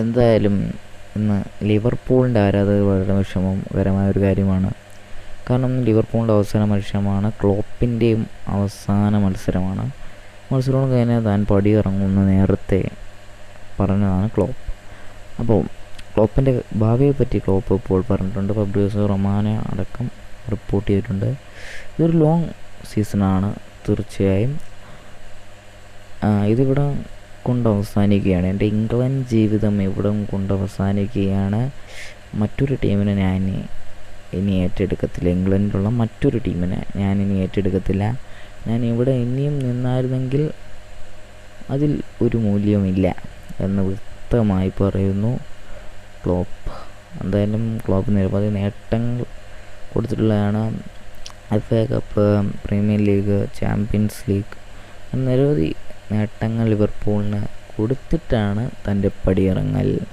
എന്തായാലും ഇന്ന് ലിവർപൂളിൻ്റെ ആരാധകർ വളരെ വിഷമകരമായ ഒരു കാര്യമാണ്. കാരണം ലിവർപൂളിൻ്റെ അവസാന മത്സരമാണ്, ക്ലോപ്പിൻ്റെയും അവസാന മത്സരമാണ്. മത്സരം കഴിഞ്ഞാൽ താൻ പടിയിറങ്ങുമെന്ന് നേരത്തെ പറഞ്ഞതാണ് ക്ലോപ്പ്. അപ്പോൾ ക്ലോപ്പിൻ്റെ ഭാവിയെപ്പറ്റി ക്ലോപ്പ് ഇപ്പോൾ പറഞ്ഞിട്ടുണ്ട്. ഫാബ്രിസിയോ റൊമാനോ അടക്കം റിപ്പോർട്ട് ചെയ്തിട്ടുണ്ട്. ഇതൊരു ലോങ് സീസണാണ് തീർച്ചയായും. ഇതിവിടെ കൊണ്ട് അവസാനിക്കുകയാണ്. എൻ്റെ ഇംഗ്ലണ്ട് ജീവിതം ഇവിടെ കൊണ്ട് അവസാനിക്കുകയാണ്. മറ്റൊരു ടീമിനെ ഞാൻ ഇനി ഏറ്റെടുക്കത്തില്ല. ഇംഗ്ലണ്ടിലുള്ള മറ്റൊരു ടീമിനെ ഞാൻ ഇനി ഏറ്റെടുക്കത്തില്ല. ഞാൻ ഇവിടെ ഇനിയും നിന്നായിരുന്നെങ്കിൽ അതിൽ ഒരു മൂല്യമില്ല എന്ന് വ്യക്തമായി പറയുന്നു ക്ലോപ്പ്. എന്തായാലും ക്ലോപ്പ് നിരവധി നേട്ടങ്ങൾ കൊടുത്തിട്ടുള്ളതാണ്. FA cup, premier league, champions league, നിരവധി നേട്ടങ്ങൾ ലിവർപൂളിന് കൊടുത്തിട്ടാണ് തൻ്റെ പടിയിറങ്ങൽ.